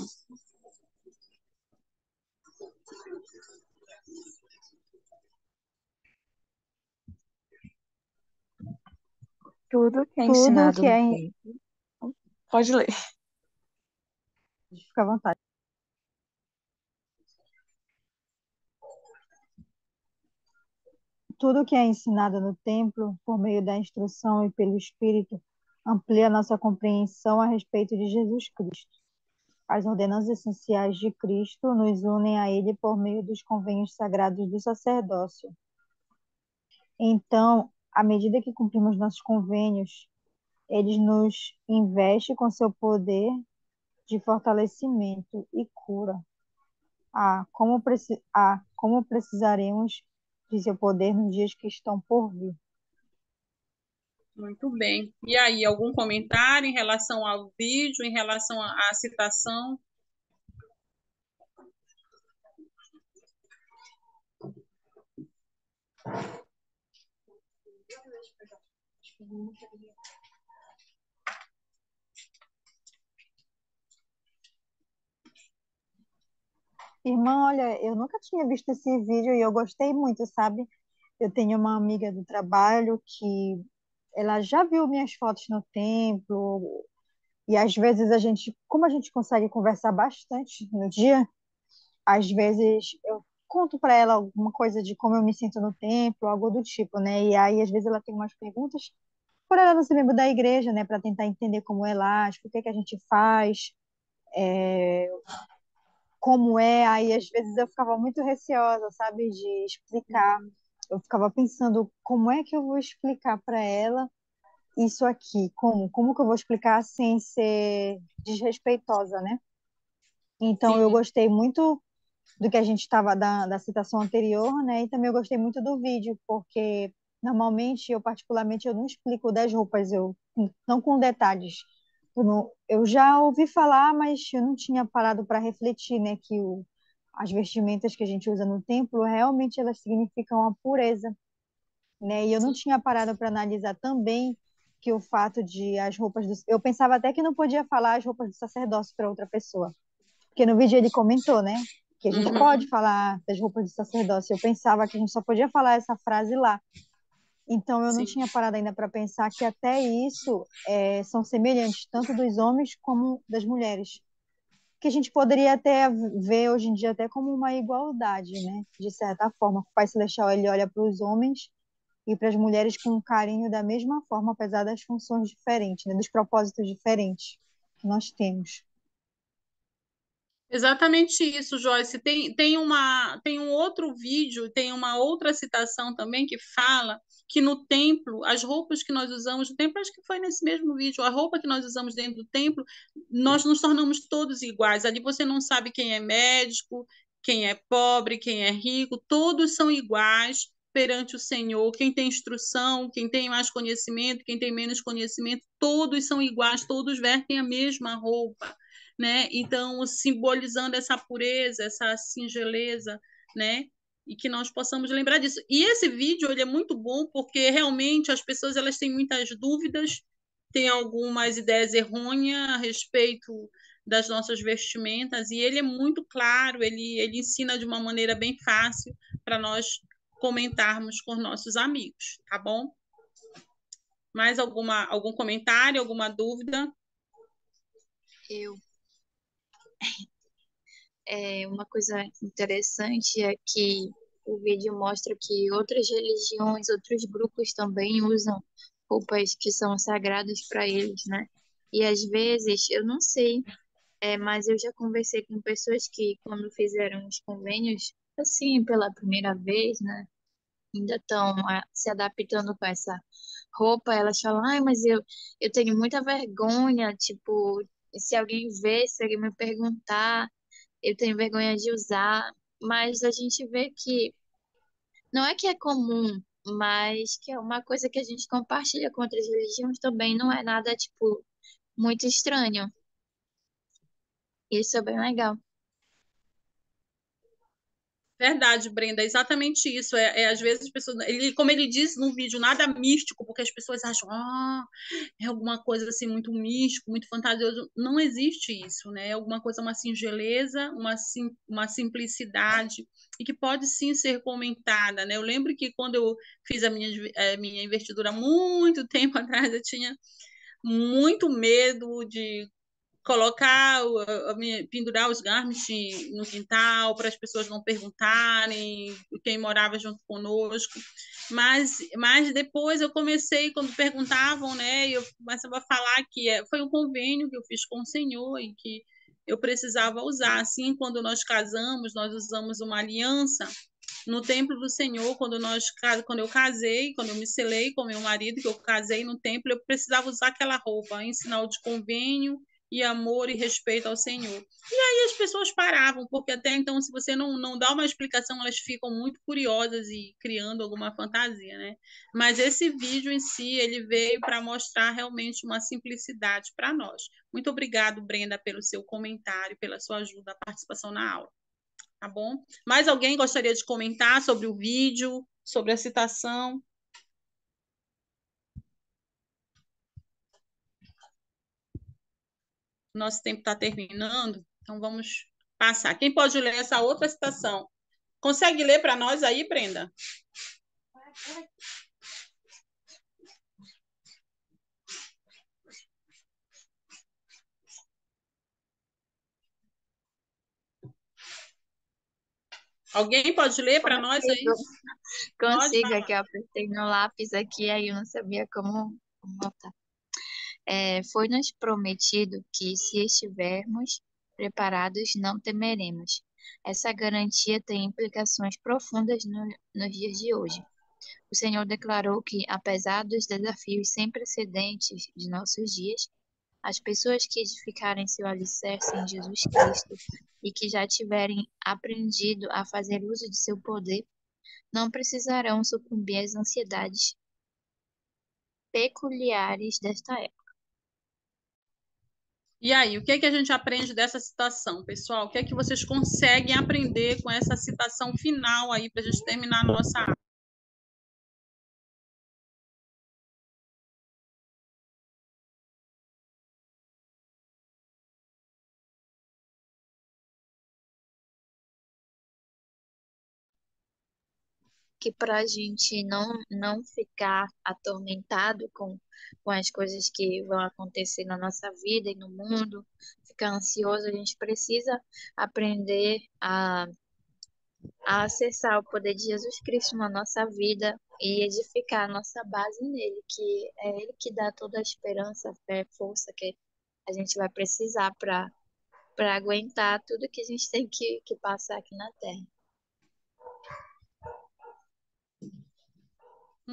Tudo que é Tudo ensinado que é... no templo. Pode ler. Fica à vontade. Tudo que é ensinado no templo, por meio da instrução e pelo Espírito, amplia nossa compreensão a respeito de Jesus Cristo. As ordenanças essenciais de Cristo nos unem a Ele por meio dos convênios sagrados do sacerdócio. Então, à medida que cumprimos nossos convênios, Ele nos investe com seu poder de fortalecimento e cura. Como precisaremos de seu poder nos dias que estão por vir. Muito bem. E aí, algum comentário em relação ao vídeo, em relação à citação? Irmã, olha, eu nunca tinha visto esse vídeo e eu gostei muito, sabe? Eu tenho uma amiga do trabalho que ela já viu minhas fotos no templo e às vezes como a gente consegue conversar bastante no dia, às vezes eu conto para ela alguma coisa de como eu me sinto no templo, algo do tipo, né? E aí às vezes ela tem umas perguntas, por ela não ser membro da igreja, né, para tentar entender como é lá, o que é que a gente faz, como é, aí às vezes eu ficava muito receosa, sabe, de explicar. Eu ficava pensando como é que eu vou explicar para ela isso aqui, como que eu vou explicar sem ser desrespeitosa, né? Então eu Sim, gostei muito do que a gente estava da citação anterior, né? E também eu gostei muito do vídeo, porque normalmente eu particularmente eu não explico das roupas, eu não com detalhes. Eu já ouvi falar, mas eu não tinha parado para refletir, né, que as vestimentas que a gente usa no templo realmente elas significam a pureza, né? E eu não sim, tinha parado para analisar também que o fato de as roupas eu pensava até que não podia falar as roupas do sacerdócio para outra pessoa, porque no vídeo ele comentou, né, que a gente pode uhum, falar das roupas do sacerdócio. Eu pensava que a gente só podia falar essa frase lá. Então, eu não sim. tinha parado ainda para pensar que até isso são semelhantes, tanto dos homens como das mulheres. Que a gente poderia até ver hoje em dia até como uma igualdade, né? De certa forma. O Pai Celestial, ele olha para os homens e para as mulheres com um carinho da mesma forma, apesar das funções diferentes, né? Dos propósitos diferentes que nós temos. Exatamente isso, Joyce. Tem um outro vídeo, tem uma outra citação também que fala que no templo, as roupas que nós usamos no templo, acho que foi nesse mesmo vídeo, a roupa que nós usamos dentro do templo, nós nos tornamos todos iguais. Ali você não sabe quem é médico, quem é pobre, quem é rico, todos são iguais perante o Senhor. Quem tem instrução, quem tem mais conhecimento, quem tem menos conhecimento, todos são iguais, todos vestem a mesma roupa, né? Então, simbolizando essa pureza, essa singeleza, né? E que nós possamos lembrar disso. E esse vídeo ele é muito bom porque realmente as pessoas elas têm muitas dúvidas, têm algumas ideias errôneas a respeito das nossas vestimentas e ele é muito claro, ele ensina de uma maneira bem fácil para nós comentarmos com nossos amigos, tá bom? Mais algum comentário, alguma dúvida? Eu, uma coisa interessante é que o vídeo mostra que outras religiões, outros grupos também usam roupas que são sagradas para eles, né? E às vezes, eu não sei, mas eu já conversei com pessoas que, quando fizeram os convênios, assim, pela primeira vez, né? Ainda estão se adaptando com essa roupa, elas falam, ai, mas eu tenho muita vergonha, tipo, se alguém ver, se alguém me perguntar, eu tenho vergonha de usar, mas a gente vê que não é que é comum, mas que é uma coisa que a gente compartilha com outras religiões também, não é nada, tipo, muito estranho. Isso é bem legal. Verdade, Brenda, é exatamente isso. Às vezes as pessoas, como ele diz no vídeo, nada místico, porque as pessoas acham, é alguma coisa assim muito místico, muito fantasioso. Não existe isso, né? É alguma coisa, uma singeleza, uma simplicidade e que pode sim ser comentada, né? Eu lembro que quando eu fiz a minha investidura muito tempo atrás, eu tinha muito medo de colocar, pendurar os garments no quintal para as pessoas não perguntarem quem morava junto conosco. Mas depois eu comecei, quando perguntavam, né, eu começava a falar que foi um convênio que eu fiz com o Senhor e que eu precisava usar. Assim, quando nós casamos, nós usamos uma aliança no templo do Senhor. Quando eu casei, quando eu me selei com meu marido, que eu casei no templo, eu precisava usar aquela roupa em sinal de convênio e amor e respeito ao Senhor. E aí as pessoas paravam, porque até então, se você não dá uma explicação, elas ficam muito curiosas e criando alguma fantasia, né? Mas esse vídeo em si, ele veio para mostrar realmente uma simplicidade para nós. Muito obrigado, Brenda, pelo seu comentário, pela sua ajuda, a participação na aula. Tá bom? Mais alguém gostaria de comentar sobre o vídeo, sobre a citação? Nosso tempo está terminando, então vamos passar. Quem pode ler essa outra citação? Consegue ler para nós aí, Brenda? Alguém pode ler para nós aí? Consigo, que eu apertei no lápis aqui, aí eu não sabia como botar. Foi-nos prometido que, se estivermos preparados, não temeremos. Essa garantia tem implicações profundas nos dias de hoje. O Senhor declarou que, apesar dos desafios sem precedentes de nossos dias, as pessoas que edificarem seu alicerce em Jesus Cristo e que já tiverem aprendido a fazer uso de seu poder, não precisarão sucumbir às ansiedades peculiares desta época. E aí, o que é que a gente aprende dessa citação, pessoal? O que é que vocês conseguem aprender com essa citação final aí para a gente terminar a nossa aula? Que para a gente não ficar atormentado com as coisas que vão acontecer na nossa vida e no mundo, ficar ansioso, a gente precisa aprender a acessar o poder de Jesus Cristo na nossa vida e edificar a nossa base nele, que é ele que dá toda a esperança, fé, força que a gente vai precisar para aguentar tudo que a gente tem que passar aqui na Terra.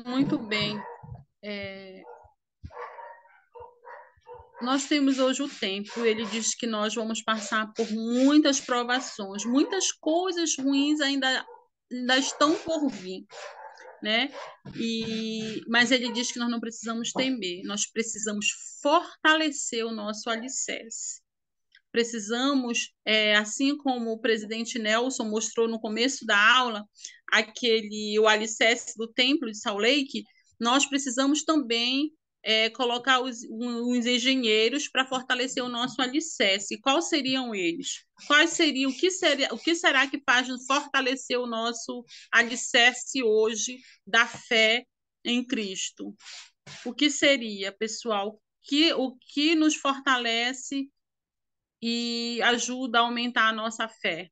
Muito bem. Nós temos hoje o tempo, ele diz que nós vamos passar por muitas provações, muitas coisas ruins ainda estão por vir, né? Mas ele diz que nós não precisamos temer, nós precisamos fortalecer o nosso alicerce. Precisamos, assim como o presidente Nelson mostrou no começo da aula, o alicerce do templo de Salt Lake, nós precisamos também colocar os engenheiros para fortalecer o nosso alicerce. E quais seriam eles? O que será que faz fortalecer o nosso alicerce hoje da fé em Cristo? O que seria, pessoal? O que nos fortalece e ajuda a aumentar a nossa fé?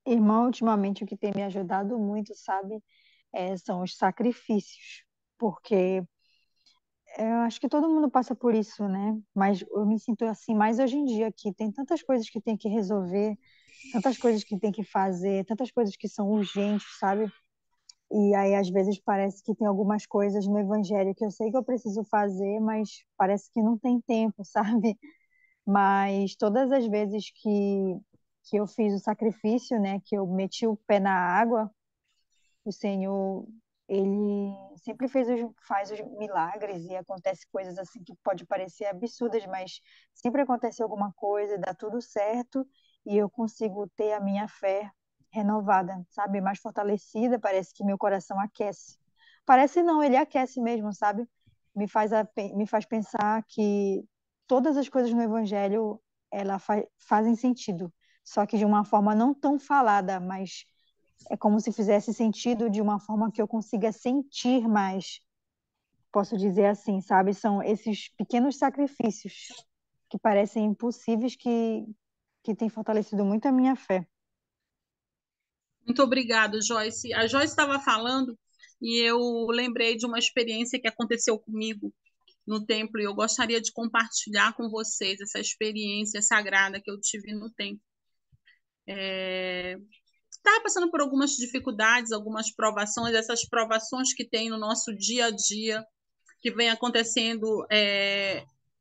Irmão, ultimamente o que tem me ajudado muito, sabe, são os sacrifícios, porque eu acho que todo mundo passa por isso, né? Mas eu me sinto assim mais hoje em dia, que tem tantas coisas que tem que resolver, tantas coisas que tem que fazer, tantas coisas que são urgentes, sabe? E aí às vezes parece que tem algumas coisas no evangelho que eu sei que eu preciso fazer, mas parece que não tem tempo, sabe? Mas todas as vezes que eu fiz o sacrifício, né, que eu meti o pé na água, o Senhor, ele sempre faz os milagres e acontece coisas assim que pode parecer absurdas, mas sempre acontece alguma coisa, dá tudo certo e eu consigo ter a minha fé renovada, sabe, mais fortalecida, parece que meu coração aquece. Parece não, ele aquece mesmo, sabe? Me faz pensar que todas as coisas no Evangelho fazem sentido, só que de uma forma não tão falada, mas é como se fizesse sentido de uma forma que eu consiga sentir mais, posso dizer assim, sabe? São esses pequenos sacrifícios que parecem impossíveis que têm fortalecido muito a minha fé. Muito obrigada, Joyce. A Joyce estava falando e eu lembrei de uma experiência que aconteceu comigo no templo, e eu gostaria de compartilhar com vocês essa experiência sagrada que eu tive no templo. Estava passando por algumas dificuldades, algumas provações, essas provações que tem no nosso dia a dia, que vem acontecendo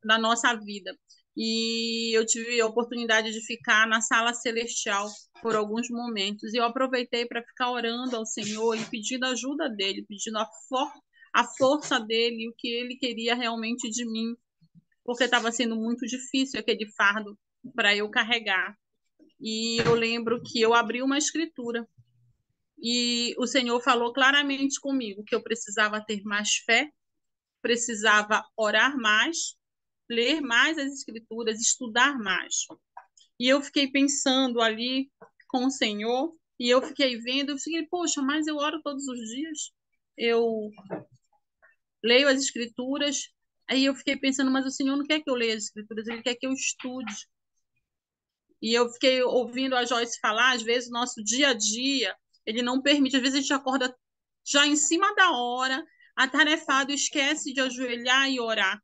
na nossa vida. E eu tive a oportunidade de ficar na sala celestial por alguns momentos, e eu aproveitei para ficar orando ao Senhor e pedindo a ajuda dele, pedindo a força dele, o que ele queria realmente de mim, porque estava sendo muito difícil aquele fardo para eu carregar. E eu lembro que eu abri uma escritura e o Senhor falou claramente comigo que eu precisava ter mais fé, precisava orar mais, ler mais as escrituras, estudar mais. E eu fiquei pensando ali com o Senhor, e eu fiquei vendo, eu fiquei, poxa, mas eu oro todos os dias, eu leio as escrituras. Aí eu fiquei pensando, mas o Senhor não quer que eu leia as escrituras, Ele quer que eu estude. E eu fiquei ouvindo a Joyce falar, às vezes o nosso dia a dia, ele não permite, às vezes a gente acorda já em cima da hora, atarefado, esquece de ajoelhar e orar.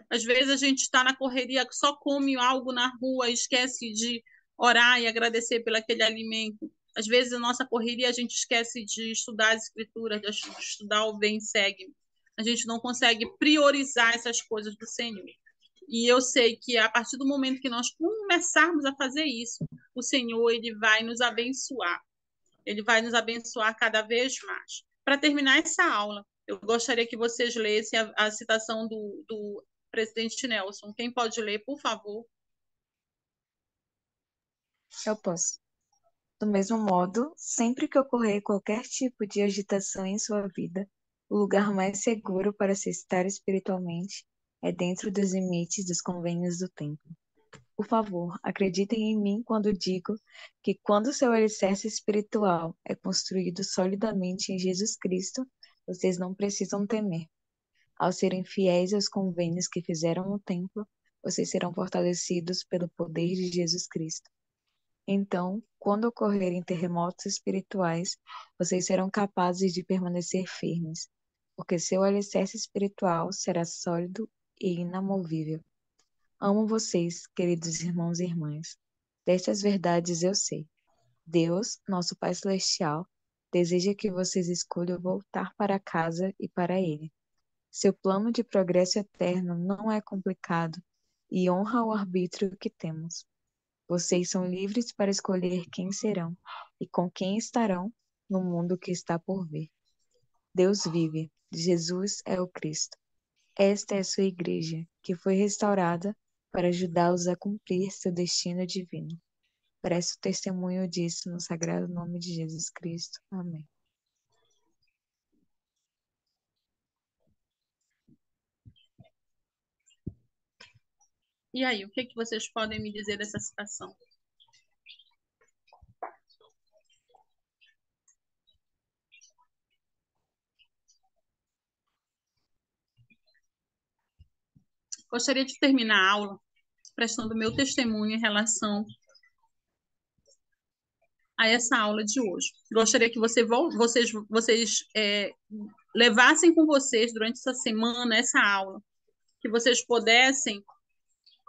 Às vezes a gente está na correria, só come algo na rua, esquece de orar e agradecer pelo aquele alimento. Às vezes a nossa correria a gente esquece de estudar as escrituras, de estudar o bem segue. A gente não consegue priorizar essas coisas do Senhor. E eu sei que a partir do momento que nós começarmos a fazer isso, o Senhor ele vai nos abençoar. Ele vai nos abençoar cada vez mais. Para terminar essa aula, eu gostaria que vocês lessem a citação do presidente Nelson. Quem pode ler, por favor? Eu posso. Do mesmo modo, sempre que ocorrer qualquer tipo de agitação em sua vida, o lugar mais seguro para se estar espiritualmente é dentro dos limites dos convênios do templo. Por favor, acreditem em mim quando digo que quando seu alicerce espiritual é construído solidamente em Jesus Cristo, vocês não precisam temer. Ao serem fiéis aos convênios que fizeram no templo, vocês serão fortalecidos pelo poder de Jesus Cristo. Então, quando ocorrerem terremotos espirituais, vocês serão capazes de permanecer firmes, porque seu alicerce espiritual será sólido e inamovível. Amo vocês, queridos irmãos e irmãs. Destas verdades eu sei. Deus, nosso Pai Celestial, deseja que vocês escolham voltar para casa e para Ele. Seu plano de progresso eterno não é complicado e honra o arbítrio que temos. Vocês são livres para escolher quem serão e com quem estarão no mundo que está por vir. Deus vive. Jesus é o Cristo. Esta é a sua igreja, que foi restaurada para ajudá-los a cumprir seu destino divino. Presto testemunho disso no sagrado nome de Jesus Cristo. Amém. E aí, o que vocês podem me dizer dessa citação? Gostaria de terminar a aula prestando meu testemunho em relação a essa aula de hoje. Gostaria que vocês levassem com vocês durante essa semana essa aula, que vocês pudessem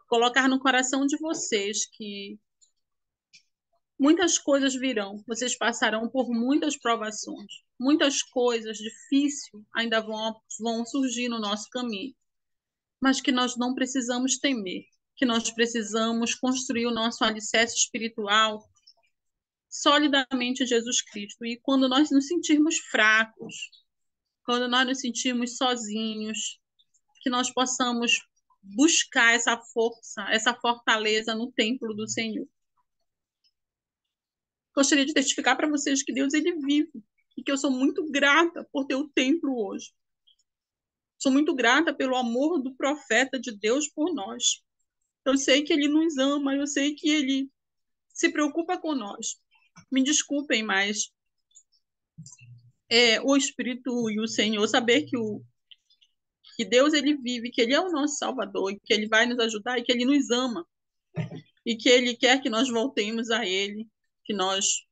colocar no coração de vocês que muitas coisas virão, vocês passarão por muitas provações, muitas coisas difíceis ainda vão surgir no nosso caminho, mas que nós não precisamos temer, que nós precisamos construir o nosso alicerce espiritual solidamente em Jesus Cristo. E quando nós nos sentirmos fracos, quando nós nos sentirmos sozinhos, que nós possamos buscar essa força, essa fortaleza no templo do Senhor. Gostaria de testificar para vocês que Deus ele vive e que eu sou muito grata por ter o templo hoje. Sou muito grata pelo amor do profeta de Deus por nós. Eu sei que ele nos ama, eu sei que ele se preocupa com nós. Me desculpem, mas o Espírito e o Senhor, saber que Deus ele vive, que ele é o nosso Salvador, e que ele vai nos ajudar, e que ele nos ama, e que ele quer que nós voltemos a ele, que nós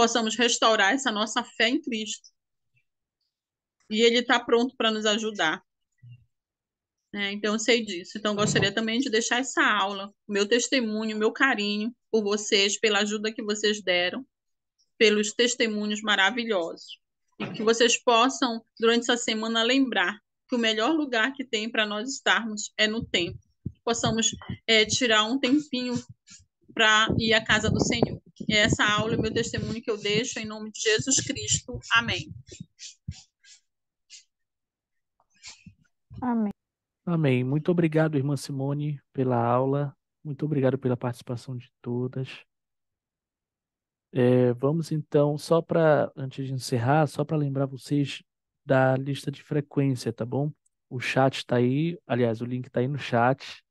possamos restaurar essa nossa fé em Cristo. E Ele está pronto para nos ajudar. Então, eu sei disso. Então, eu gostaria também de deixar essa aula, meu testemunho, meu carinho por vocês, pela ajuda que vocês deram, pelos testemunhos maravilhosos. E que vocês possam, durante essa semana, lembrar que o melhor lugar que tem para nós estarmos é no templo. Possamos tirar um tempinho para ir à casa do Senhor. E essa aula é o meu testemunho que eu deixo em nome de Jesus Cristo. Amém. Amém. Amém. Muito obrigado, irmã Simone, pela aula. Muito obrigado pela participação de todas. Vamos então, antes de encerrar, só para lembrar vocês da lista de frequência, tá bom? O chat está aí, aliás, o link está aí no chat.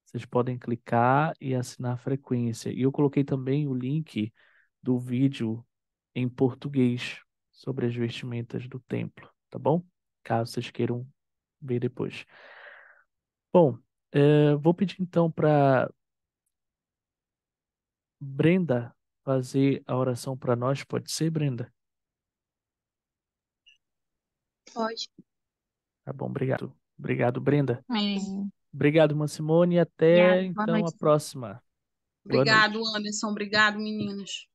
Vocês podem clicar e assinar a frequência. E eu coloquei também o link do vídeo em português sobre as vestimentas do templo, tá bom? Caso vocês queiram ver depois. Bom, vou pedir então para Brenda fazer a oração para nós. Pode ser, Brenda? Pode. Tá bom, obrigado. Obrigado, Brenda. Amém. Obrigado, irmã Simone. E até Obrigada. Boa então a noite. próxima. Boa Obrigado, noite. Anderson. Obrigado, meninas.